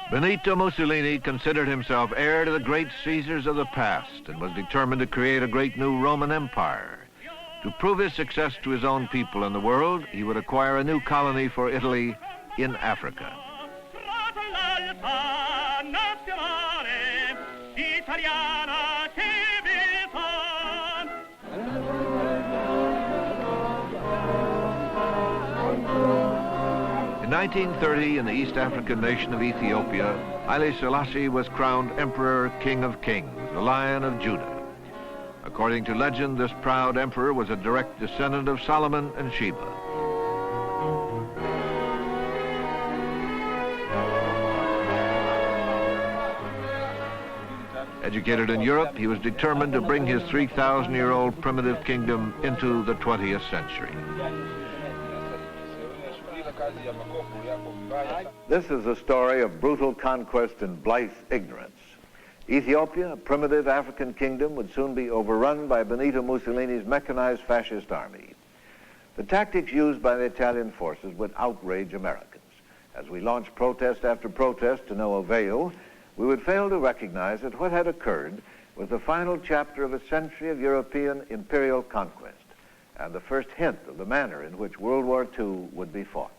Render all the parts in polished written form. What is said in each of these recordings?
Benito Mussolini considered himself heir to the great Caesars of the past and was determined to create a great new Roman Empire. To prove his success to his own people and the world, he would acquire a new colony for Italy in Africa. In 1930, in the East African nation of Ethiopia, Haile Selassie was crowned Emperor, King of Kings, the Lion of Judah. According to legend, this proud emperor was a direct descendant of Solomon and Sheba. Educated in Europe, he was determined to bring his 3,000-year-old primitive kingdom into the 20th century. This is a story of brutal conquest and blithe ignorance. Ethiopia, a primitive African kingdom, would soon be overrun by Benito Mussolini's mechanized fascist army. The tactics used by the Italian forces would outrage Americans. As we launched protest after protest to no avail, we would fail to recognize that what had occurred was the final chapter of a century of European imperial conquest and the first hint of the manner in which World War II would be fought.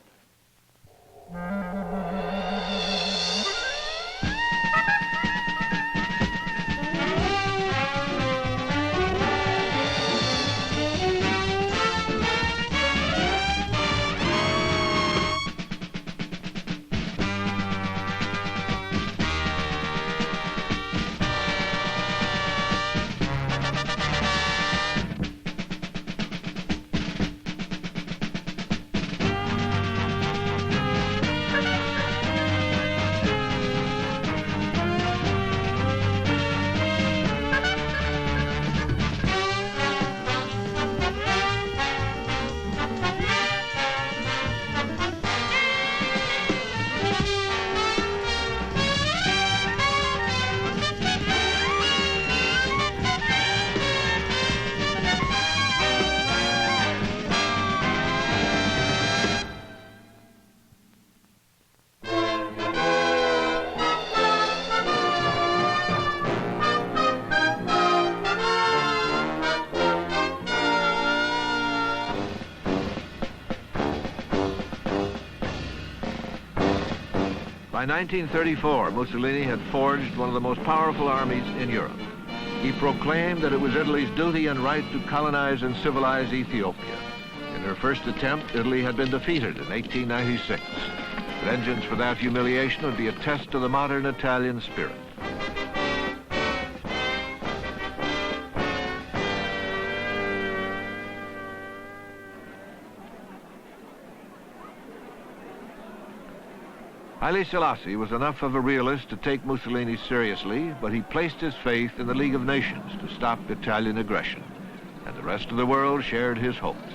By 1934, Mussolini had forged one of the most powerful armies in Europe. He proclaimed that it was Italy's duty and right to colonize and civilize Ethiopia. In her first attempt, Italy had been defeated in 1896. Vengeance for that humiliation would be a test of the modern Italian spirit. Haile Selassie was enough of a realist to take Mussolini seriously, but he placed his faith in the League of Nations to stop Italian aggression, and the rest of the world shared his hopes.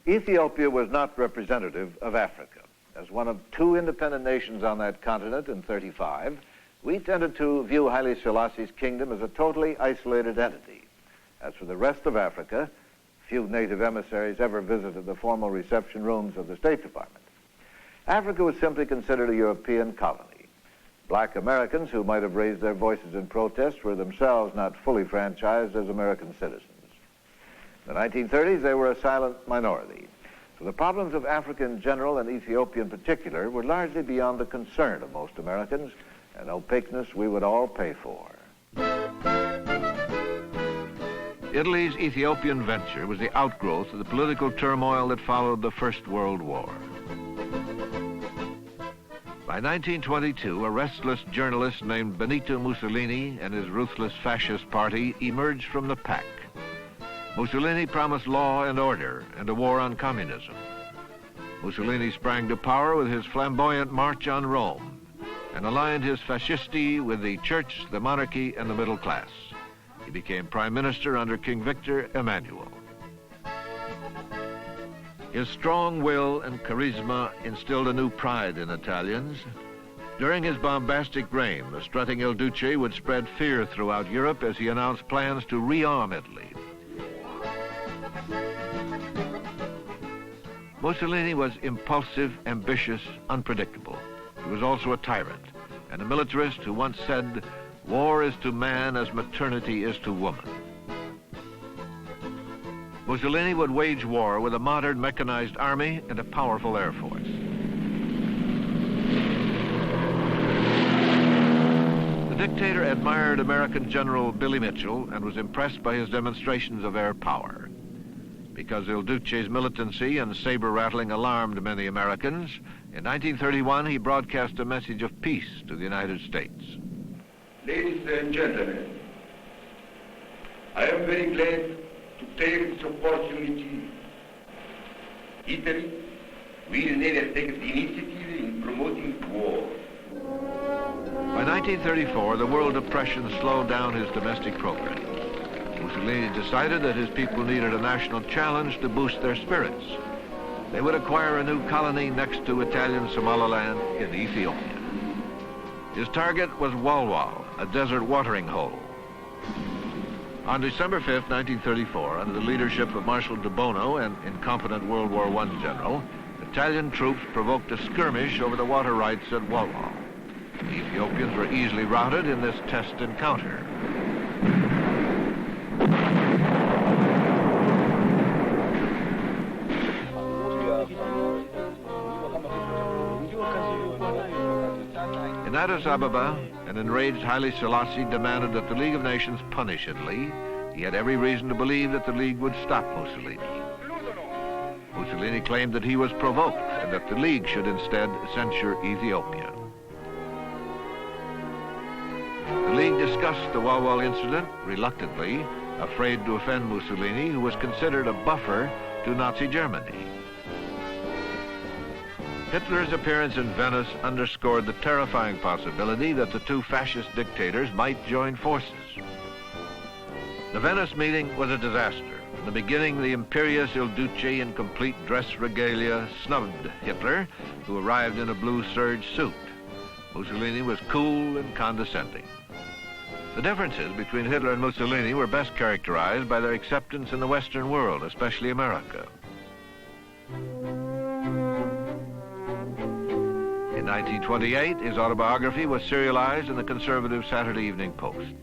Ethiopia was not representative of Africa. As one of two independent nations on that continent in 1935, we tended to view Haile Selassie's kingdom as a totally isolated entity. As for the rest of Africa, few native emissaries ever visited the formal reception rooms of the State Department. Africa was simply considered a European colony. Black Americans who might have raised their voices in protest were themselves not fully franchised as American citizens. In the 1930s, they were a silent minority. So the problems of Africa in general and Ethiopia in particular were largely beyond the concern of most Americans, an opaqueness we would all pay for. Italy's Ethiopian venture was the outgrowth of the political turmoil that followed the First World War. By 1922, a restless journalist named Benito Mussolini and his ruthless fascist party emerged from the pack. Mussolini promised law and order and a war on communism. Mussolini sprang to power with his flamboyant march on Rome and aligned his fascisti with the church, the monarchy, and the middle class. He became prime minister under King Victor Emmanuel. His strong will and charisma instilled a new pride in Italians. During his bombastic reign, the strutting Il Duce would spread fear throughout Europe as he announced plans to rearm Italy. Mussolini was impulsive, ambitious, unpredictable. He was also a tyrant, and a militarist who once said, "War is to man as maternity is to woman." Mussolini would wage war with a modern mechanized army and a powerful air force. The dictator admired American General Billy Mitchell and was impressed by his demonstrations of air power. Because Il Duce's militancy and saber-rattling alarmed many Americans, in 1931 he broadcast a message of peace to the United States. Ladies and gentlemen, I am very glad to take this opportunity. Italy will never take the initiative in promoting war. By 1934, the world depression slowed down his domestic program. Mussolini decided that his people needed a national challenge to boost their spirits. They would acquire a new colony next to Italian Somaliland in Ethiopia. His target was Walwal, a desert watering hole. On December 5, 1934, under the leadership of Marshal de Bono, an incompetent World War I general, Italian troops provoked a skirmish over the water rights at Walwal. The Ethiopians were easily routed in this test encounter. In Addis Ababa, an enraged Haile Selassie demanded that the League of Nations punish Italy. He had every reason to believe that the League would stop Mussolini. Mussolini claimed that he was provoked and that the League should instead censure Ethiopia. The League discussed the Walwal incident reluctantly, afraid to offend Mussolini, who was considered a buffer to Nazi Germany. Hitler's appearance in Venice underscored the terrifying possibility that the two fascist dictators might join forces. The Venice meeting was a disaster. In the beginning, the imperious Il Duce in complete dress regalia snubbed Hitler, who arrived in a blue serge suit. Mussolini was cool and condescending. The differences between Hitler and Mussolini were best characterized by their acceptance in the Western world, especially America. In 1928, his autobiography was serialized in the conservative Saturday Evening Post.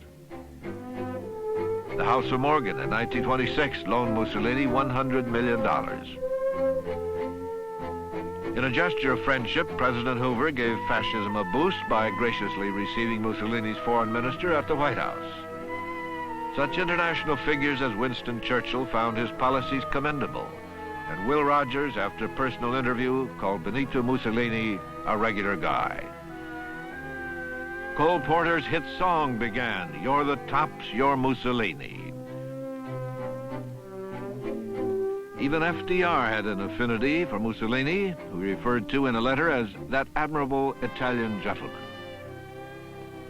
The House of Morgan in 1926 loaned Mussolini $100 million. In a gesture of friendship, President Hoover gave fascism a boost by graciously receiving Mussolini's foreign minister at the White House. Such international figures as Winston Churchill found his policies commendable, and Will Rogers, after a personal interview, called Benito Mussolini a regular guy. Cole Porter's hit song began, "You're the tops, you're Mussolini." Even FDR had an affinity for Mussolini, who he referred to in a letter as that admirable Italian gentleman.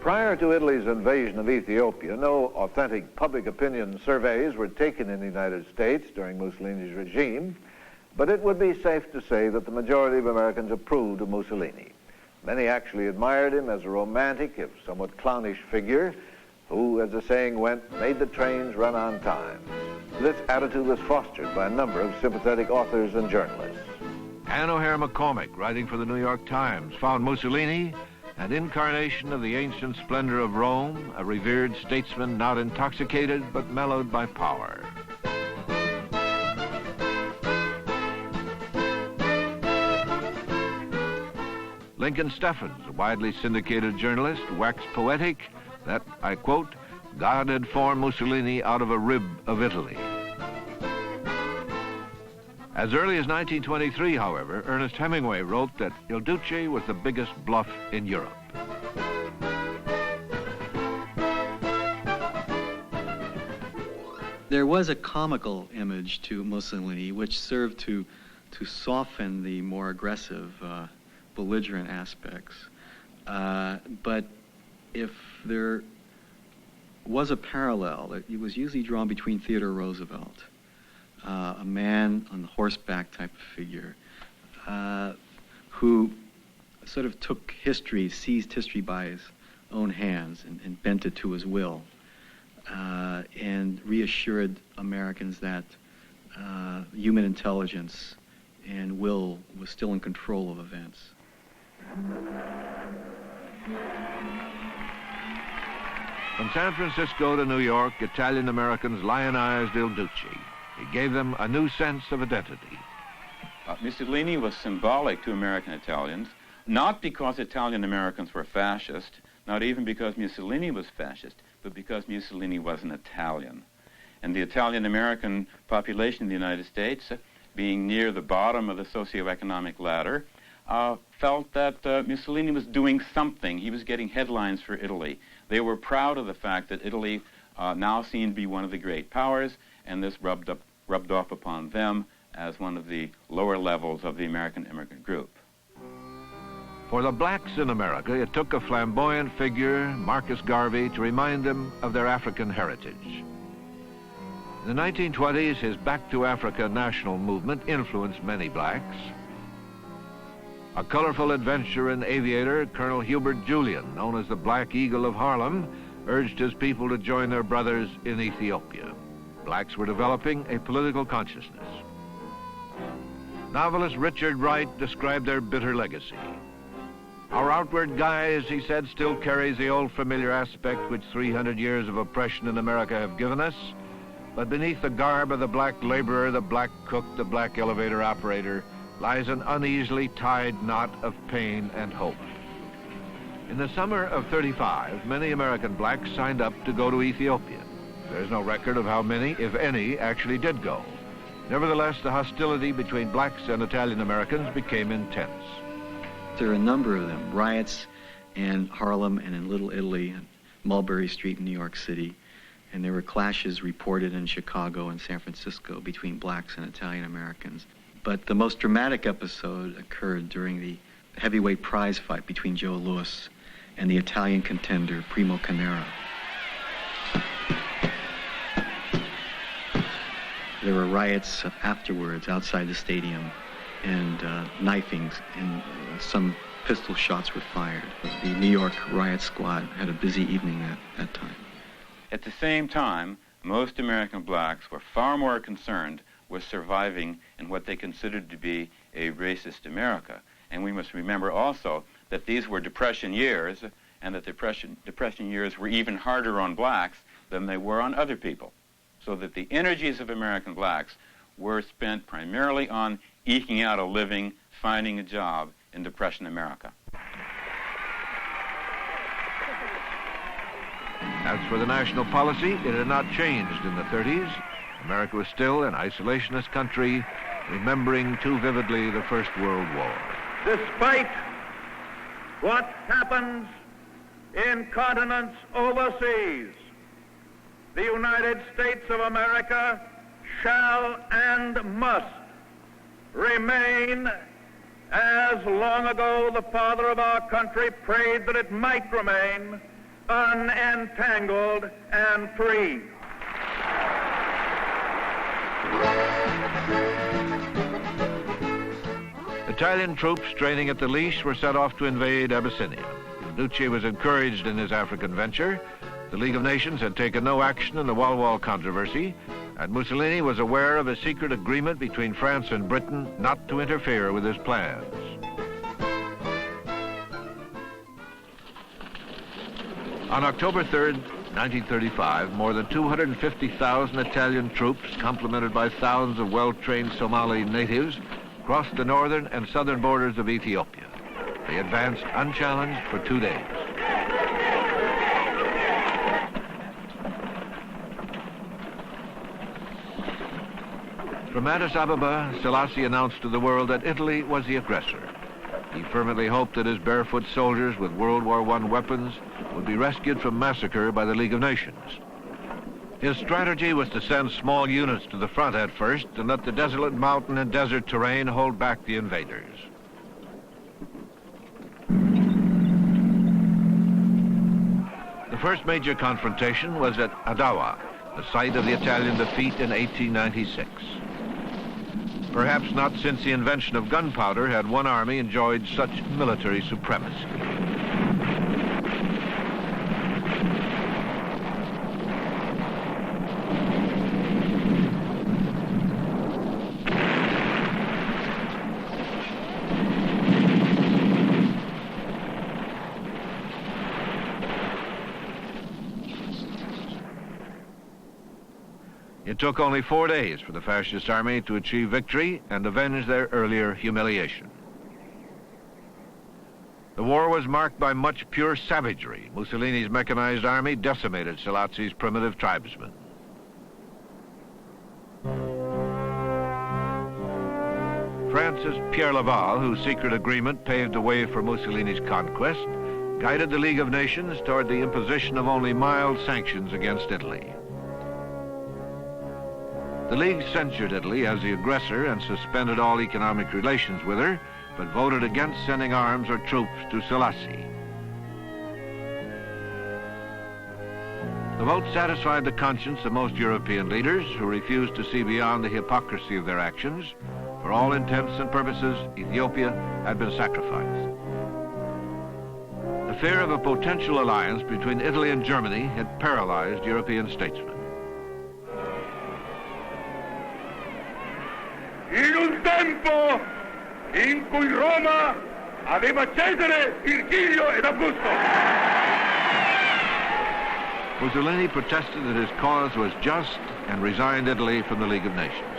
Prior to Italy's invasion of Ethiopia, no authentic public opinion surveys were taken in the United States during Mussolini's regime, but it would be safe to say that the majority of Americans approved of Mussolini. Many actually admired him as a romantic, if somewhat clownish figure who, as the saying went, made the trains run on time. This attitude was fostered by a number of sympathetic authors and journalists. Ann O'Hare McCormick, writing for the New York Times, found Mussolini an incarnation of the ancient splendor of Rome, a revered statesman not intoxicated but mellowed by power. Lincoln Steffens, a widely syndicated journalist, waxed poetic that, I quote, "God had formed Mussolini out of a rib of Italy." As early as 1923, however, Ernest Hemingway wrote that Il Duce was the biggest bluff in Europe. There was a comical image to Mussolini which served to soften the more aggressive, belligerent aspects. But if there was a parallel, it was usually drawn between Theodore Roosevelt, a man on the horseback type of figure, who sort of took history, seized history by his own hands and bent it to his will, and reassured Americans that human intelligence and will was still in control of events. From San Francisco to New York, Italian Americans lionized Il Duce. He gave them a new sense of identity. Mussolini was symbolic to American Italians, not because Italian Americans were fascist, not even because Mussolini was fascist, but because Mussolini was an Italian. And the Italian American population in the United States, being near the bottom of the socioeconomic ladder, felt that Mussolini was doing something. He was getting headlines for Italy. They were proud of the fact that Italy now seemed to be one of the great powers, and this rubbed off upon them as one of the lower levels of the American immigrant group. For the blacks in America, it took a flamboyant figure, Marcus Garvey, to remind them of their African heritage. In the 1920s, his Back to Africa national movement influenced many blacks. A colorful adventurer and aviator, Colonel Hubert Julian, known as the Black Eagle of Harlem, urged his people to join their brothers in Ethiopia. Blacks were developing a political consciousness. Novelist Richard Wright described their bitter legacy. Our outward guise, he said, still carries the old familiar aspect which 300 years of oppression in America have given us, but beneath the garb of the black laborer, the black cook, the black elevator operator, lies an uneasily tied knot of pain and hope. In the summer of '35, many American blacks signed up to go to Ethiopia. There's no record of how many, if any, actually did go. Nevertheless, the hostility between blacks and Italian Americans became intense. There are a number of them, riots in Harlem and in Little Italy and Mulberry Street in New York City. And there were clashes reported in Chicago and San Francisco between blacks and Italian Americans. But the most dramatic episode occurred during the heavyweight prize fight between Joe Louis and the Italian contender Primo Carnera. There were riots afterwards outside the stadium and knifings, and some pistol shots were fired. The New York riot squad had a busy evening that time. At the same time, most American blacks were far more concerned with surviving in what they considered to be a racist America. And we must remember also that these were Depression years, and that Depression years were even harder on blacks than they were on other people. So that the energies of American blacks were spent primarily on eking out a living, finding a job in Depression America. As for the national policy, it had not changed in the 30s. America was still an isolationist country, remembering too vividly the First World War. Despite what happens in continents overseas, the United States of America shall and must remain, as long ago the father of our country prayed that it might remain, unentangled and free. Italian troops training at the leash were set off to invade Abyssinia. Il Duce was encouraged in his African venture. The League of Nations had taken no action in the Wall controversy, and Mussolini was aware of a secret agreement between France and Britain not to interfere with his plans. On October 3rd, 1935, more than 250,000 Italian troops, complemented by thousands of well-trained Somali natives, crossed the northern and southern borders of Ethiopia. They advanced unchallenged for 2 days. From Addis Ababa, Selassie announced to the world that Italy was the aggressor. He fervently hoped that his barefoot soldiers with World War I weapons would be rescued from massacre by the League of Nations. His strategy was to send small units to the front at first and let the desolate mountain and desert terrain hold back the invaders. The first major confrontation was at Adawa, the site of the Italian defeat in 1896. Perhaps not since the invention of gunpowder had one army enjoyed such military supremacy. It took only 4 days for the fascist army to achieve victory and avenge their earlier humiliation. The war was marked by much pure savagery. Mussolini's mechanized army decimated Selassie primitive tribesmen. Francis Pierre Laval, whose secret agreement paved the way for Mussolini's conquest, guided the League of Nations toward the imposition of only mild sanctions against Italy. The League censured Italy as the aggressor and suspended all economic relations with her, but voted against sending arms or troops to Selassie. The vote satisfied the conscience of most European leaders who refused to see beyond the hypocrisy of their actions. For all intents and purposes, Ethiopia had been sacrificed. The fear of a potential alliance between Italy and Germany had paralyzed European statesmen. In un tempo in cui Roma aveva Cesare, Virgilio ed Augusto. Mussolini protested that his cause was just and resigned Italy from the League of Nations.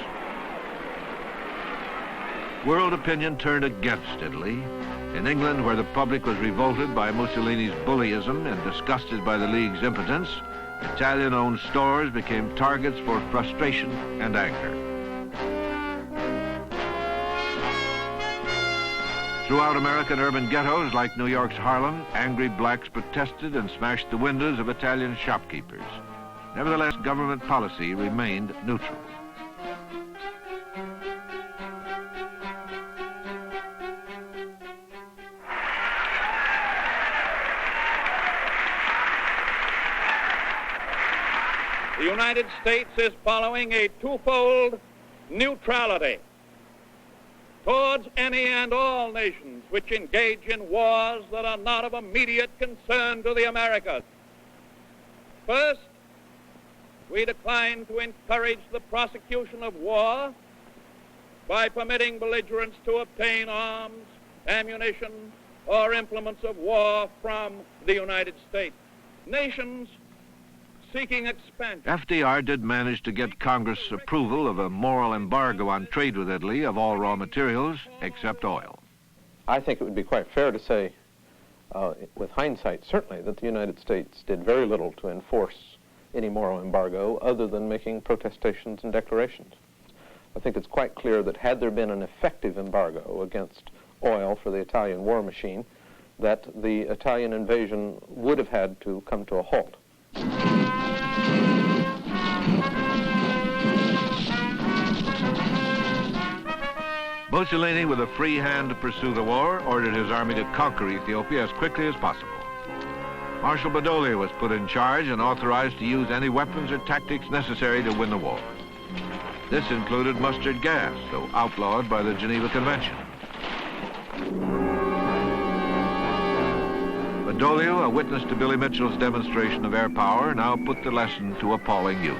World opinion turned against Italy. In England, where the public was revolted by Mussolini's bullyism and disgusted by the League's impotence, Italian-owned stores became targets for frustration and anger. Throughout American urban ghettos like New York's Harlem, angry blacks protested and smashed the windows of Italian shopkeepers. Nevertheless, government policy remained neutral. The United States is following a twofold neutrality towards any and all nations which engage in wars that are not of immediate concern to the Americas. First, we decline to encourage the prosecution of war by permitting belligerents to obtain arms, ammunition, or implements of war from the United States. Nations seeking expansion. FDR did manage to get Congress approval of a moral embargo on trade with Italy of all raw materials except oil. I think it would be quite fair to say, with hindsight certainly, that the United States did very little to enforce any moral embargo other than making protestations and declarations. I think it's quite clear that had there been an effective embargo against oil for the Italian war machine, that the Italian invasion would have had to come to a halt. Mussolini, with a free hand to pursue the war, ordered his army to conquer Ethiopia as quickly as possible. Marshal Badoglio was put in charge and authorized to use any weapons or tactics necessary to win the war. This included mustard gas, though outlawed by the Geneva Convention. Badoglio, a witness to Billy Mitchell's demonstration of air power, now put the lesson to appalling use.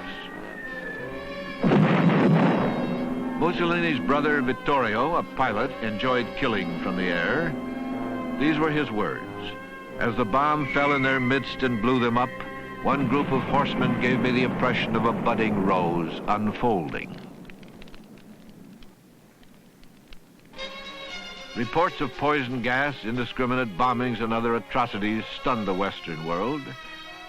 Mussolini's brother Vittorio, a pilot, enjoyed killing from the air. These were his words. As the bomb fell in their midst and blew them up, one group of horsemen gave me the impression of a budding rose unfolding. Reports of poison gas, indiscriminate bombings, and other atrocities stunned the Western world.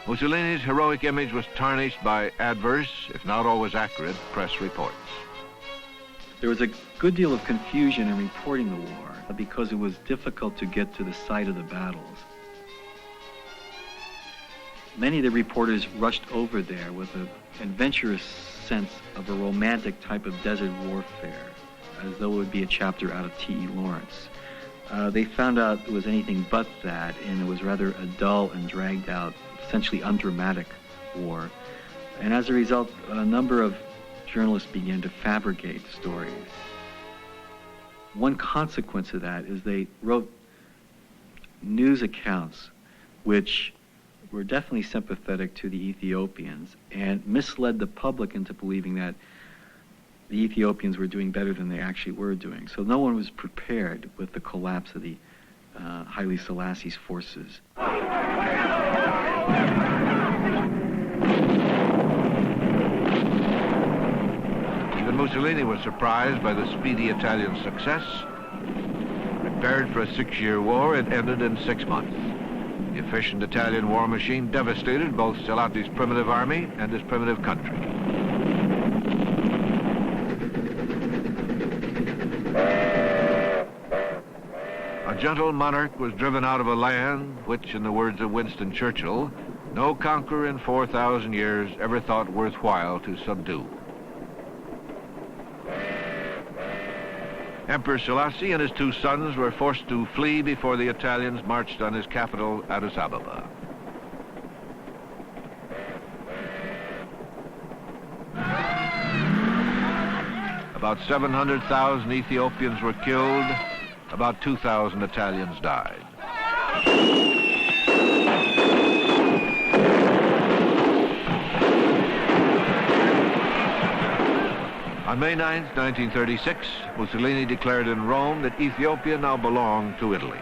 Mussolini's heroic image was tarnished by adverse, if not always accurate, press reports. There was a good deal of confusion in reporting the war because it was difficult to get to the site of the battles. Many of the reporters rushed over there with an adventurous sense of a romantic type of desert warfare, as though it would be a chapter out of T.E. Lawrence. They found out it was anything but that, and it was rather a dull and dragged out, essentially undramatic war. And as a result, a number of journalists began to fabricate stories. One consequence of that is they wrote news accounts which were definitely sympathetic to the Ethiopians and misled the public into believing that the Ethiopians were doing better than they actually were doing. So no one was prepared with the collapse of the Haile Selassie's forces. Mussolini was surprised by the speedy Italian success. Prepared for a 6-year war, it ended in 6 months. The efficient Italian war machine devastated both Szilágy's primitive army and his primitive country. A gentle monarch was driven out of a land which, in the words of Winston Churchill, no conqueror in 4,000 years ever thought worthwhile to subdue. Emperor Selassie and his 2 sons were forced to flee before the Italians marched on his capital, Addis Ababa. About 700,000 Ethiopians were killed, about 2,000 Italians died. On May 9, 1936, Mussolini declared in Rome that Ethiopia now belonged to Italy.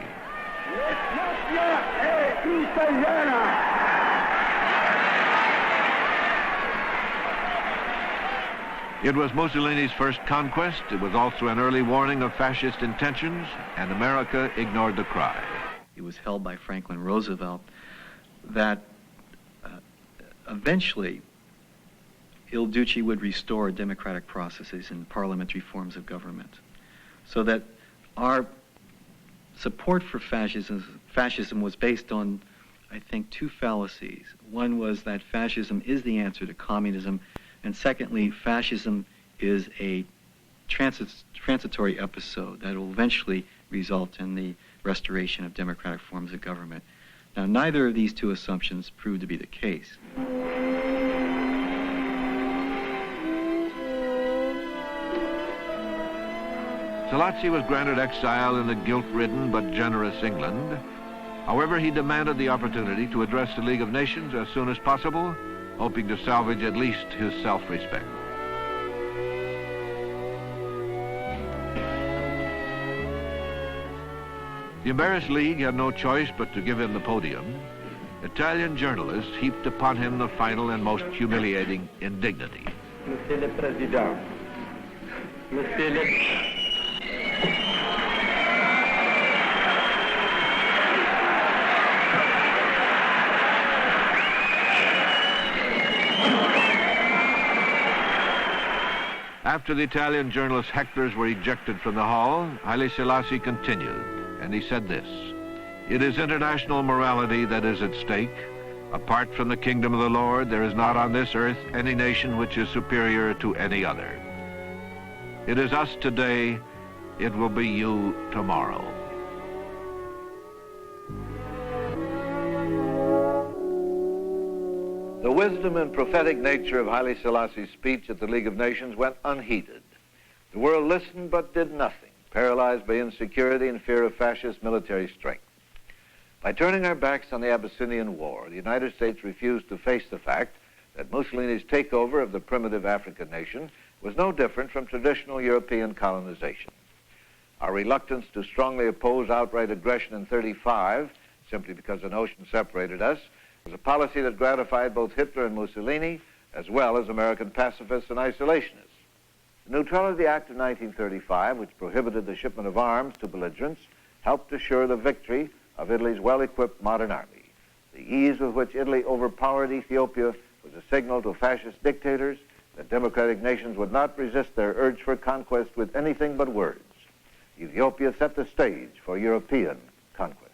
It was Mussolini's first conquest. It was also an early warning of fascist intentions, and America ignored the cry. It was held by Franklin Roosevelt that eventually Il Duce would restore democratic processes and parliamentary forms of government, so that our support for fascism was based on, I think, 2 fallacies. One was that fascism is the answer to communism, and secondly, fascism is a transitory episode that will eventually result in the restoration of democratic forms of government. Now, neither of these 2 assumptions proved to be the case. Selassie was granted exile in the guilt-ridden but generous England. However, he demanded the opportunity to address the League of Nations as soon as possible, hoping to salvage at least his self-respect. The embarrassed League had no choice but to give him the podium. Italian journalists heaped upon him the final and most humiliating indignity. Monsieur le Président, Monsieur le... After the Italian journalist hecklers were ejected from the hall, Haile Selassie continued, and he said this: "It is international morality that is at stake. Apart from the kingdom of the Lord, there is not on this earth any nation which is superior to any other. It is us today, it will be you tomorrow." The wisdom and prophetic nature of Haile Selassie's speech at the League of Nations went unheeded. The world listened but did nothing, paralyzed by insecurity and fear of fascist military strength. By turning our backs on the Abyssinian War, the United States refused to face the fact that Mussolini's takeover of the primitive African nation was no different from traditional European colonization. Our reluctance to strongly oppose outright aggression in 1935, simply because an ocean separated us, was a policy that gratified both Hitler and Mussolini, as well as American pacifists and isolationists. The Neutrality Act of 1935, which prohibited the shipment of arms to belligerents, helped assure the victory of Italy's well-equipped modern army. The ease with which Italy overpowered Ethiopia was a signal to fascist dictators that democratic nations would not resist their urge for conquest with anything but words. Ethiopia set the stage for European conquest.